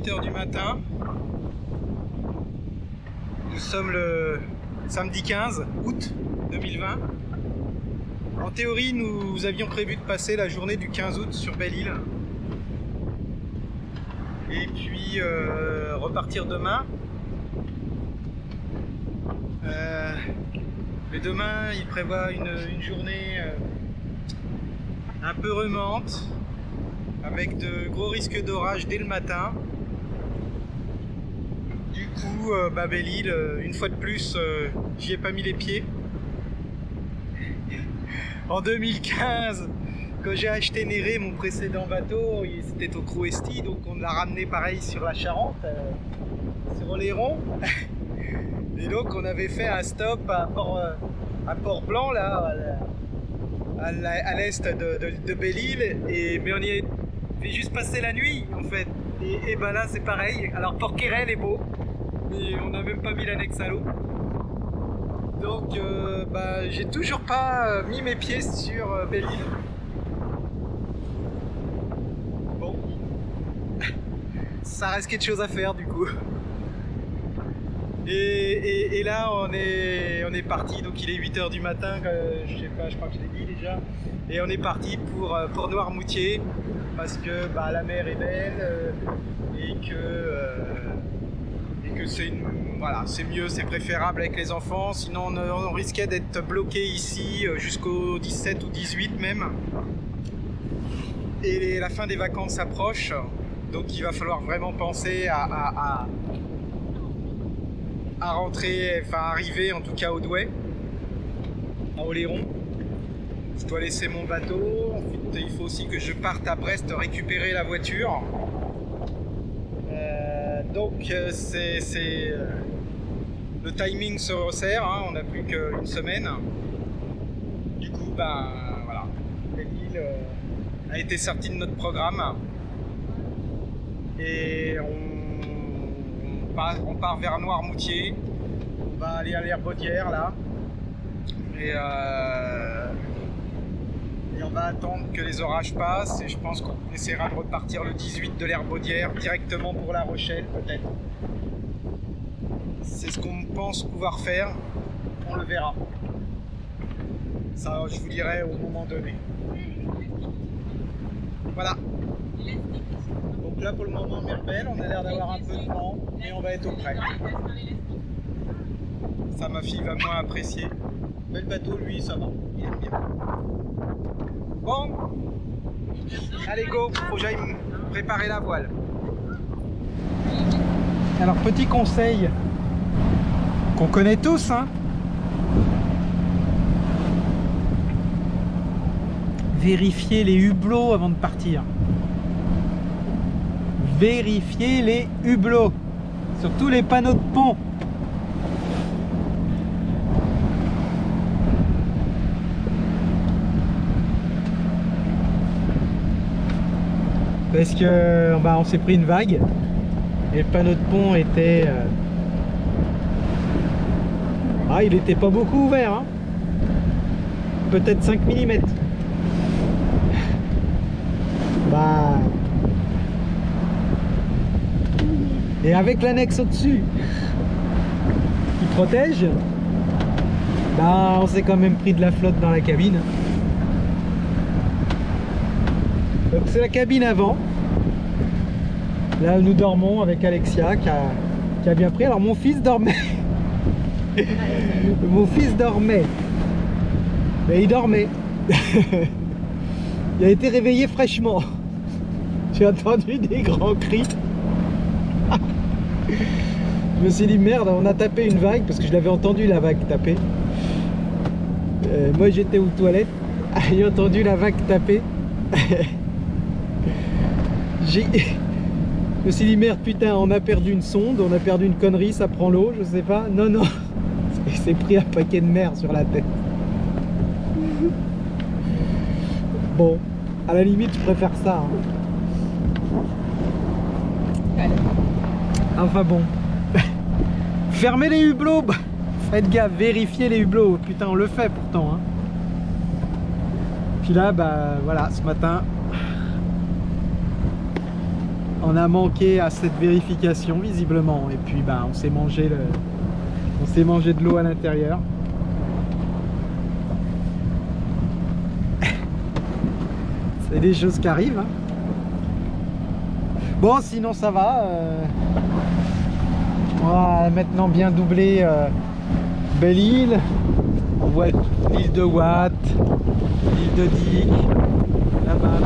8 h du matin. Nous sommes le samedi 15 août 2020. En théorie, nous avions prévu de passer la journée du 15 août sur Belle-Île. Et puis repartir demain. Mais demain, il prévoit une journée un peu remuante, avec de gros risques d'orage dès le matin. Du coup, Belle-Île, une fois de plus, j'y ai pas mis les pieds. En 2015, quand j'ai acheté Néré, mon précédent bateau, c'était au Crouesti, donc on l'a ramené pareil sur la Charente, sur Oléron. Et donc on avait fait un stop à Port-Blanc, là, à l'est de Belle-Île, mais on y est fait juste passer la nuit en fait. Et ben là c'est pareil. Alors Port-Querel est beau, mais on n'a même pas mis l'annexe à l'eau. Donc j'ai toujours pas mis mes pieds sur Belle-Île. Bon, ça reste quelque chose à faire du coup. Et là on est parti, donc il est 8 h du matin, je sais pas, je crois que je l'ai dit déjà. Et on est parti pour Noirmoutier, parce que la mer est belle et que c'est voilà, c'est mieux, c'est préférable avec les enfants, sinon on risquait d'être bloqué ici jusqu'au 17 ou 18 même. Et la fin des vacances approche, donc il va falloir vraiment penser à rentrer, enfin arriver en tout cas au Douai, à Oléron. Je dois laisser mon bateau, ensuite il faut aussi que je parte à Brest récupérer la voiture. Donc le timing se resserre, hein, on n'a plus qu'une semaine. Du coup, voilà, Belle-Île a été sortie de notre programme. Et on part vers Noirmoutier, on va aller à l'Herbaudière là, et on va attendre que les orages passent, et je pense qu'on essaiera de repartir le 18 de l'Herbaudière directement pour La Rochelle peut-être. C'est ce qu'on pense pouvoir faire, on le verra. Ça je vous dirai au moment donné. Voilà. Donc là pour le moment mer belle, on a l'air d'avoir un peu de vent, mais on va être au près. Ça ma fille va moins apprécier. Mais le bateau lui ça va, il aime bien. Bon, allez go, faut que j'aille préparer la voile. Alors petit conseil qu'on connaît tous, hein. Vérifiez les hublots avant de partir. Vérifiez les hublots, surtout les panneaux de pont. Parce que on s'est pris une vague et le panneau de pont était il était pas beaucoup ouvert, hein. Peut-être 5 mm. Et avec l'annexe au-dessus qui protège, on s'est quand même pris de la flotte dans la cabine. Donc c'est la cabine avant. Là nous dormons avec Alexia qui a bien pris. Alors mon fils dormait. Mon fils dormait. Mais il dormait. Il a été réveillé fraîchement. J'ai entendu des grands cris. Je me suis dit merde, on a tapé une vague parce que je l'avais entendu la vague taper. Moi j'étais aux toilettes, j'ai entendu la vague taper. Je me suis dit merde putain, on a perdu une sonde, on a perdu une connerie, ça prend l'eau, je sais pas. Non non, il s'est pris un paquet de mer sur la tête. Bon, à la limite je préfère ça, hein. Enfin bon. Fermez les hublots. Faites gaffe, vérifiez les hublots. Putain, on le fait pourtant, hein. Puis là, voilà, ce matin, on a manqué à cette vérification visiblement, et puis bah, on s'est mangé de l'eau à l'intérieur. C'est des choses qui arrivent, hein. Bon, sinon ça va. On va maintenant bien doubler Belle-Île. On voit l'île de Watt, l'île de Dick, là-bas.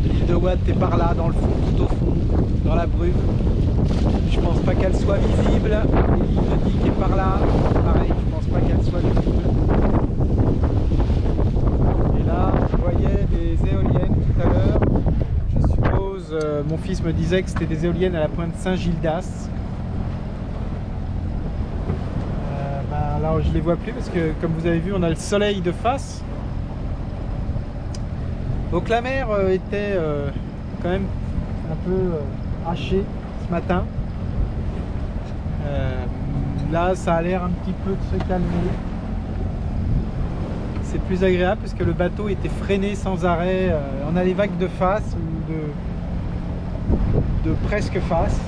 L'île de Watt est par là, dans le fond, tout au fond, dans la brume. Je pense pas qu'elle soit visible. L'île de Dick est par là, pareil, je pense pas qu'elle soit visible. Et là, je voyais des éoliennes tout à l'heure. Je suppose, mon fils me disait que c'était des éoliennes à la pointe Saint-Gildas. Alors je les vois plus parce que, comme vous avez vu, on a le soleil de face. Donc la mer était quand même un peu hachée ce matin. Là ça a l'air un petit peu de se calmer. C'est plus agréable parce que le bateau était freiné sans arrêt. On a les vagues de face ou de presque face.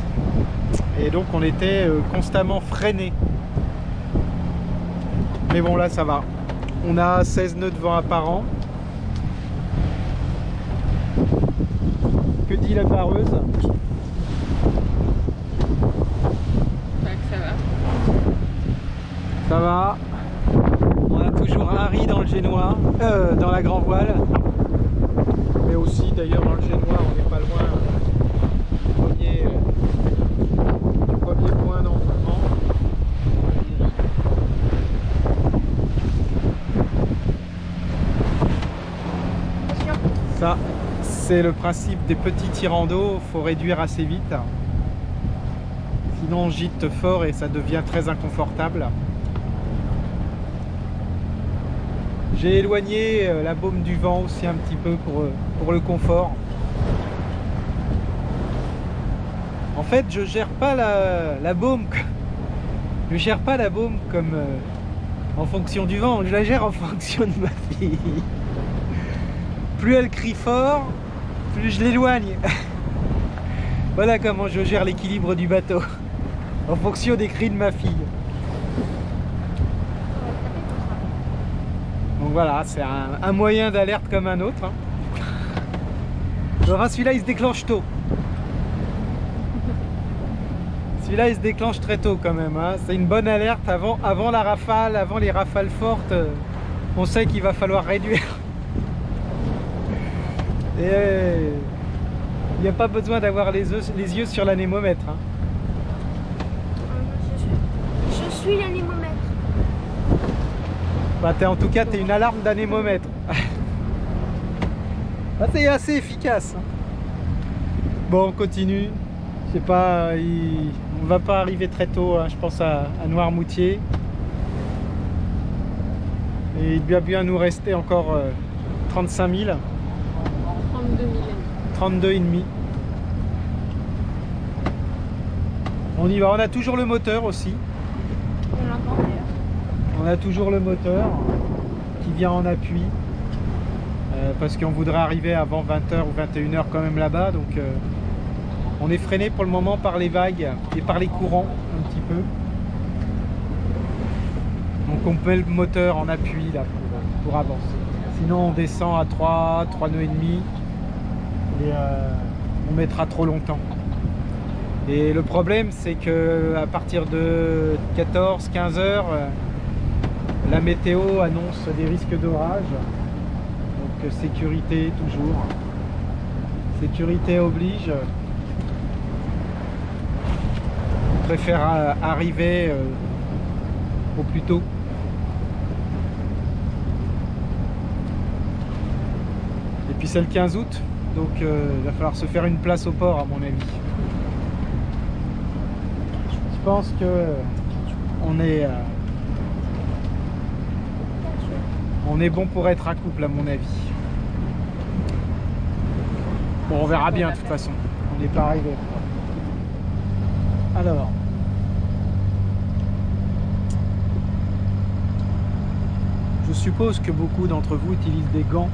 Et donc on était constamment freiné. Mais bon, là ça va. On a 16 nœuds de vent apparent. Que dit la pareuse? Ça va. Ça va. On a toujours un riz dans le génois, dans la grand voile. Mais aussi d'ailleurs dans le génois, on n'est pas loin du premier point d'enfoulement. Ça, c'est le principe des petits tirants d'eau, il faut réduire assez vite. Sinon on gîte fort et ça devient très inconfortable. J'ai éloigné la baume du vent aussi un petit peu pour le confort. En fait, je gère pas la baume. Je gère pas la baume comme en fonction du vent, je la gère en fonction de ma fille. Plus elle crie fort, plus je l'éloigne. Voilà comment je gère l'équilibre du bateau, en fonction des cris de ma fille. Donc voilà, c'est un moyen d'alerte comme un autre, hein. Alors celui-là il se déclenche tôt. Celui-là il se déclenche très tôt quand même, hein. C'est une bonne alerte avant la rafale, avant les rafales fortes. On sait qu'il va falloir réduire. Et il n'y a pas besoin d'avoir les yeux sur l'anémomètre, hein. Je suis l'anémomètre. Bah, en tout cas, tu es une alarme d'anémomètre. Ah, c'est assez efficace, hein. Bon, on continue. Je sais pas, on va pas arriver très tôt, hein. Je pense à Noirmoutier. Et il doit bien nous rester encore 35 000. 32,5. On y va, on a toujours le moteur aussi. On l'entend d'ailleurs. On a toujours le moteur qui vient en appui parce qu'on voudrait arriver avant 20h ou 21h quand même là-bas. Donc on est freiné pour le moment par les vagues et par les courants un petit peu. Donc on met le moteur en appui là pour avancer. Sinon on descend à 3 nœuds et demi. Et on mettra trop longtemps. Et le problème c'est que à partir de 14-15 heures, la météo annonce des risques d'orage. Donc sécurité toujours. Sécurité oblige. On préfère arriver au plus tôt. Et puis c'est le 15 août. Donc il va falloir se faire une place au port à mon avis. Je pense que on est bon pour être à couple à mon avis. Bon, on verra bien de toute façon. On n'est pas arrivé. Alors. Je suppose que beaucoup d'entre vous utilisent des gants.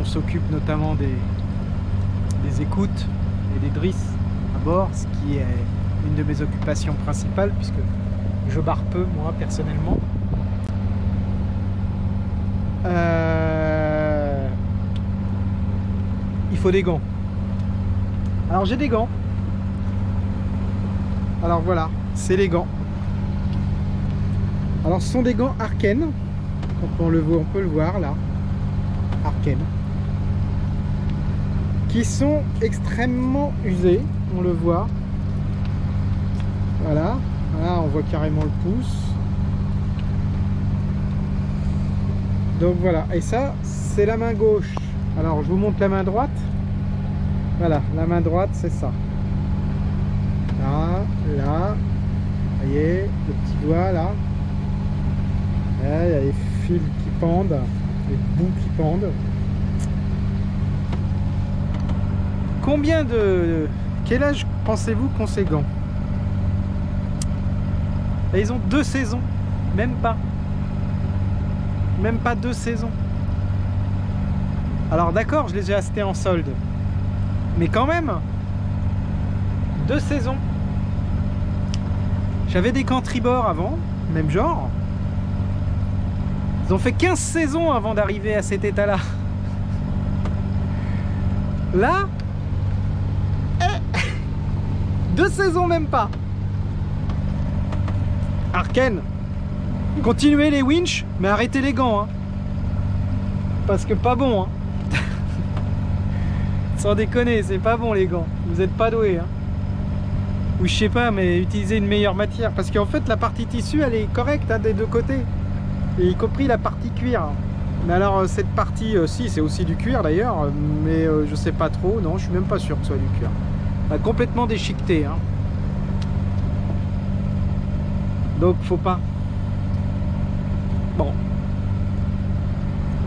on s'occupe notamment des écoutes et des drisses à bord, ce qui est une de mes occupations principales puisque je barre peu moi personnellement. Il faut des gants. Alors j'ai des gants. Alors voilà, c'est les gants. Alors ce sont des gants Arken. Quand on le voit, on peut le voir là. Arken. Qui sont extrêmement usés, on le voit. Voilà, là on voit carrément le pouce. Donc voilà, et ça c'est la main gauche. Alors je vous montre la main droite. Voilà, la main droite c'est ça. Là, là, vous voyez, le petit doigt là. Là, il y a les fils qui pendent, les bouts qui pendent. Combien de... Quel âge pensez-vous qu'ont ces gants? Là, ils ont 2 saisons, même pas. Même pas 2 saisons. Alors d'accord, je les ai achetés en solde. Mais quand même, 2 saisons. J'avais des gants tribord avant, même genre. Ils ont fait 15 saisons avant d'arriver à cet état-là. Là, 2 saisons même pas. Arken, continuez les winches, mais arrêtez les gants. Hein. Parce que pas bon. Hein. Sans déconner, c'est pas bon les gants. Vous êtes pas doués. Hein. Ou je sais pas, mais utilisez une meilleure matière. Parce qu'en fait, la partie tissu, elle est correcte hein, des deux côtés. Et y compris la partie cuir. Mais alors, cette partie, si, c'est aussi du cuir d'ailleurs. Mais je sais pas trop. Non, je suis même pas sûr que ce soit du cuir. Elle a complètement déchiqueté. Hein. Donc, faut pas. Bon.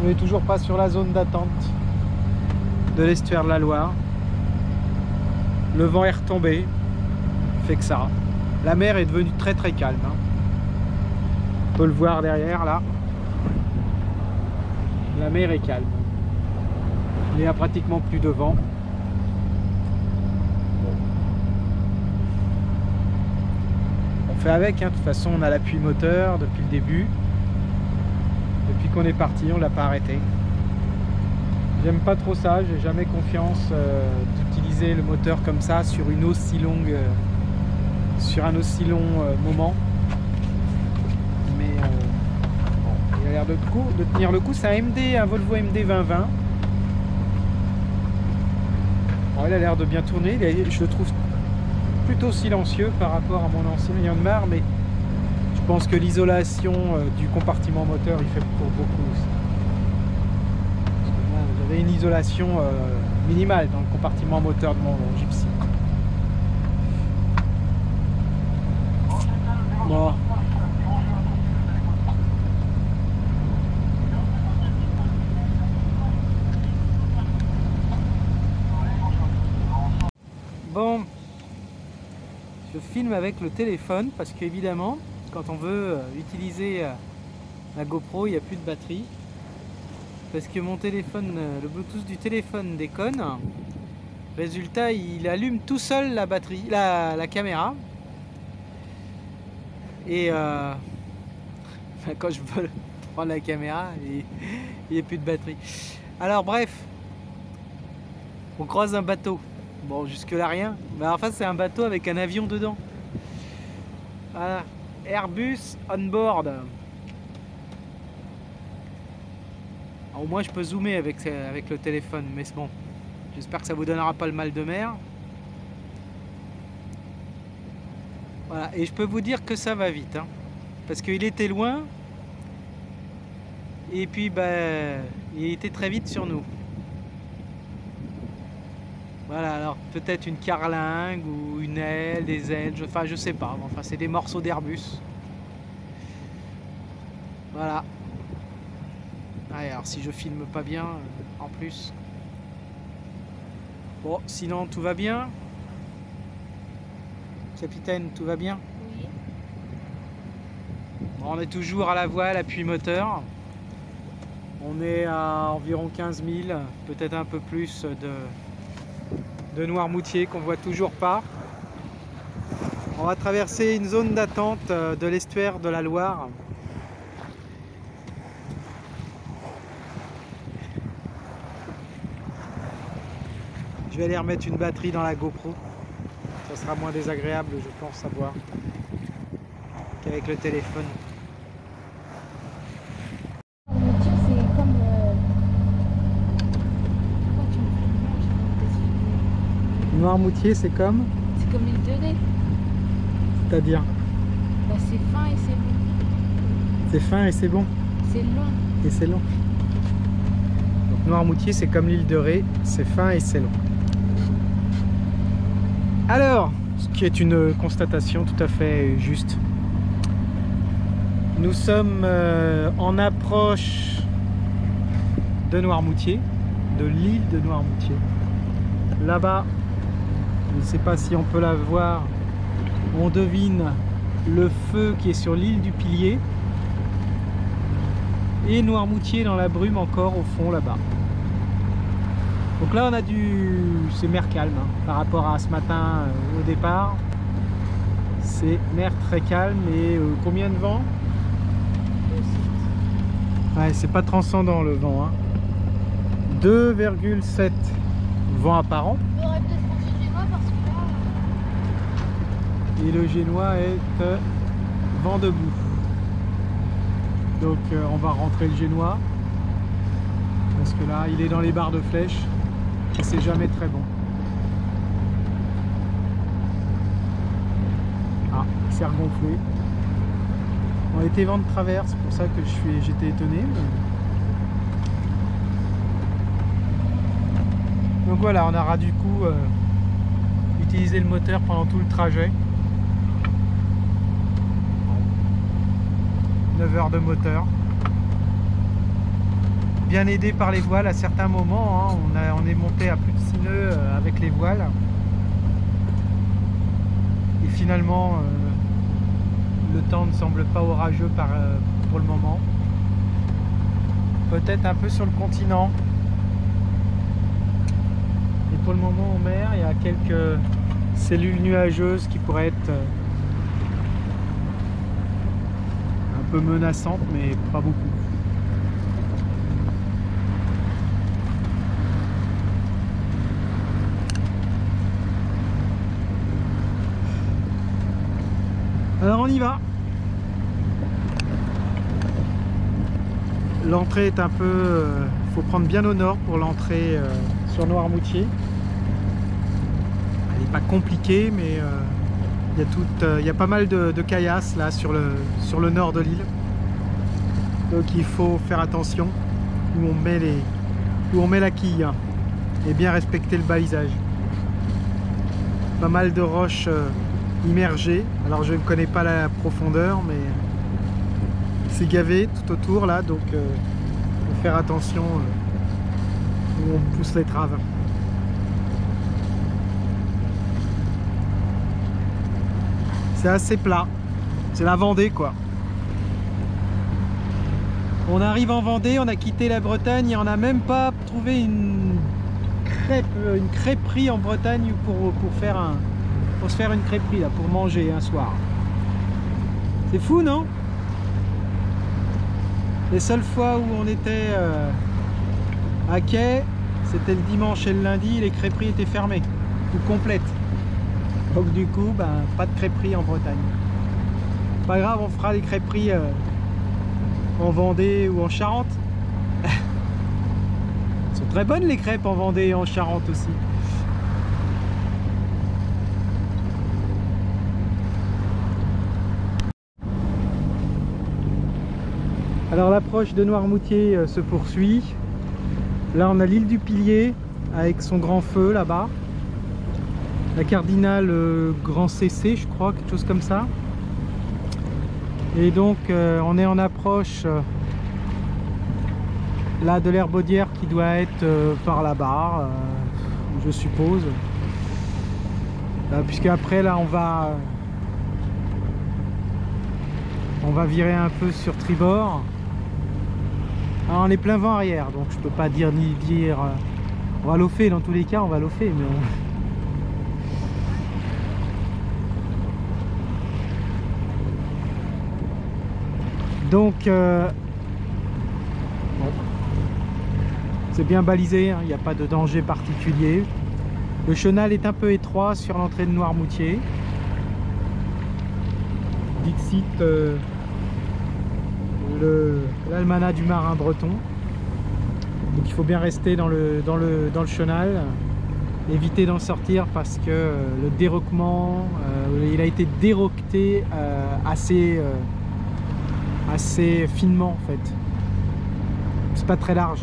On n'est toujours pas sur la zone d'attente de l'estuaire de la Loire. Le vent est retombé. Fait que ça. La mer est devenue très très calme. Hein. On peut le voir derrière là. La mer est calme. Il n'y a pratiquement plus de vent. On fait avec, hein. De toute façon on a l'appui moteur depuis le début. Depuis qu'on est parti, on l'a pas arrêté. J'aime pas trop ça, j'ai jamais confiance d'utiliser le moteur comme ça sur une aussi longue, sur un aussi long moment. Mais bon, il a l'air de tenir le coup. C'est un MD, un Volvo MD 2020. Bon, il a l'air de bien tourner. Je le trouve plutôt silencieux par rapport à mon ancien Yanmar, mais je pense que l'isolation du compartiment moteur il fait pour beaucoup aussi. J'avais une isolation minimale dans le compartiment moteur de mon Gypsy. Bon. Bon, je filme avec le téléphone parce qu'évidemment, quand on veut utiliser la GoPro, il n'y a plus de batterie. Parce que mon téléphone, le Bluetooth du téléphone déconne. Résultat, il allume tout seul la batterie, la caméra. Et quand je veux prendre la caméra, il n'y a plus de batterie. Alors bref, on croise un bateau. Bon, jusque là rien. Mais en fait, c'est un bateau avec un avion dedans. Voilà, Airbus on board. Alors, au moins, je peux zoomer avec le téléphone, mais c'est bon. J'espère que ça vous donnera pas le mal de mer. Voilà, et je peux vous dire que ça va vite, hein, parce qu'il était loin. Et puis, bah, il était très vite sur nous. Voilà, alors peut-être une carlingue ou une aile, des ailes, enfin je sais pas, enfin c'est des morceaux d'Airbus. Voilà. Ouais, alors si je filme pas bien, en plus. Bon, sinon tout va bien. Capitaine, tout va bien? Oui. Bon, on est toujours à la voile, appui moteur. On est à environ 15 000, peut-être un peu plus de Noirmoutier qu'on voit toujours pas. On va traverser une zone d'attente de l'estuaire de la Loire. Je vais aller remettre une batterie dans la GoPro. Ça sera moins désagréable, je pense, à voir qu'avec le téléphone. C'est comme... Noirmoutier, c'est comme? C'est comme l'île de Ré. C'est-à-dire? Bah, c'est fin et c'est long. C'est fin et c'est bon? C'est long. Et c'est long. Donc Noirmoutier, c'est comme l'île de Ré, c'est fin et c'est long. Alors, ce qui est une constatation tout à fait juste. Nous sommes en approche de Noirmoutier, de l'île de Noirmoutier. Là-bas, je ne sais pas si on peut la voir, on devine le feu qui est sur l'île du Pilier. Et Noirmoutier dans la brume encore au fond là-bas. Donc là on a c'est mer calme hein, par rapport à ce matin au départ. C'est mer très calme et combien de vent? Ouais, c'est pas transcendant le vent. Hein. 2,7 vent apparent. On aurait peut-être pensé génois parce que là... Et le génois est vent debout. Donc on va rentrer le génois. Parce que là il est dans les barres de flèche. Et c'est jamais très bon. Ah, il s'est regonflé. On était vent de travers, c'est pour ça que j'étais étonné. Donc voilà, on aura du coup utilisé le moteur pendant tout le trajet. 9 heures de moteur. Bien aidé par les voiles à certains moments, hein. On est monté à plus de 6 nœuds avec les voiles. Et finalement, le temps ne semble pas orageux pour le moment. Peut-être un peu sur le continent. Et pour le moment en mer, il y a quelques cellules nuageuses qui pourraient être un peu menaçantes, mais pas beaucoup. Alors on y va. L'entrée est un peu... faut prendre bien au nord pour l'entrée sur Noirmoutier. Elle n'est pas compliquée, mais il y a pas mal de caillasses là sur le nord de l'île. Donc il faut faire attention où on met la quille et bien respecter le balisage. Pas mal de roches immergées. Alors je ne connais pas la profondeur, mais c'est gavé tout autour là, donc faut faire attention où on pousse les traves. C'est assez plat, c'est la Vendée quoi. On arrive en Vendée, on a quitté la Bretagne et on n'a même pas trouvé une crêperie en Bretagne pour se faire une crêperie là, pour manger un soir. C'est fou, non? Les seules fois où on était à quai, c'était le dimanche et le lundi, les crêperies étaient fermées ou complètes. Donc du coup, ben, pas de crêperie en Bretagne. Pas grave, on fera des crêperies en Vendée ou en Charente. Elles sont très bonnes les crêpes en Vendée et en Charente aussi. Alors l'approche de Noirmoutier se poursuit. Là on a l'île du Pilier avec son grand feu là-bas. La Cardinale Grand CC, je crois, quelque chose comme ça. Et donc on est en approche là de l'Herbaudière qui doit être par là-bas, je suppose. Puisque après là on va virer un peu sur tribord. Alors, on est plein vent arrière, donc je peux pas dire ni dire. On va l'offer dans tous les cas, on va l'offer, mais donc bon. C'est bien balisé, hein, il n'y a pas de danger particulier. Le chenal est un peu étroit sur l'entrée de Noirmoutier. Dixit l'almanach du marin breton. Donc il faut bien rester dans le chenal, éviter d'en sortir parce que le déroquement, il a été déroqueté assez finement en fait. C'est pas très large.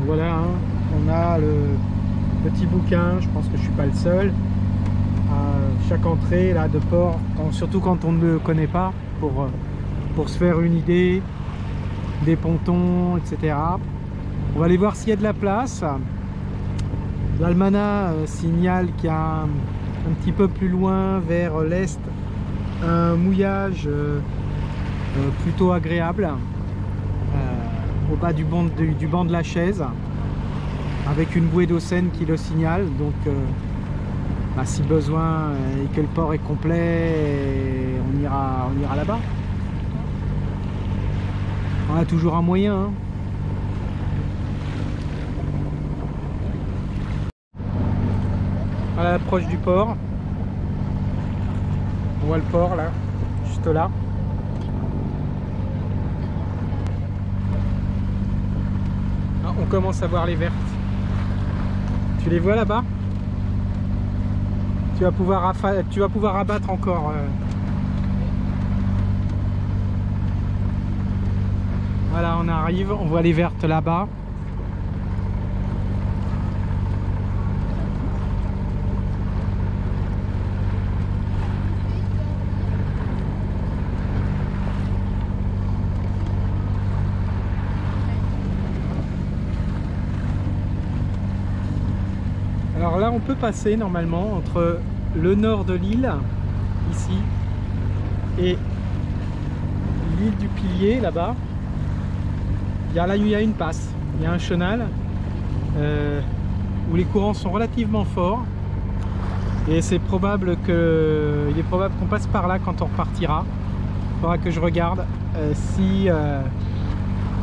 Voilà, hein, on a le petit bouquin, je pense que je suis pas le seul, à chaque entrée là, de port, surtout quand on ne le connaît pas, pour se faire une idée des pontons, etc. On va aller voir s'il y a de la place. L'almanach signale qu'il y a un petit peu plus loin vers l'est un mouillage plutôt agréable. Au bas du banc de la chaise, avec une bouée d'eau saine qui le signale. Donc bah, si besoin et que le port est complet, on ira là-bas. On a toujours un moyen, hein. À l'approche du port, on voit le port là, juste là. On commence à voir les vertes. Tu les vois là-bas? Tu vas pouvoir abattre encore. Voilà, on arrive, on voit les vertes là-bas. Alors là on peut passer normalement entre le nord de l'île, ici, et l'île du Pilier là-bas. Là il y a une passe, il y a un chenal où les courants sont relativement forts et c'est probable qu'on passe par là quand on repartira. Il faudra que je regarde si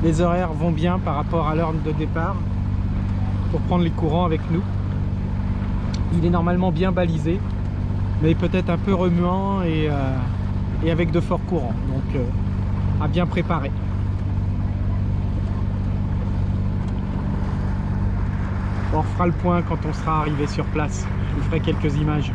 les horaires vont bien par rapport à l'heure de départ pour prendre les courants avec nous. Il est normalement bien balisé, mais peut-être un peu remuant et avec de forts courants, donc à bien préparer. On refera le point quand on sera arrivé sur place. Je vous ferai quelques images.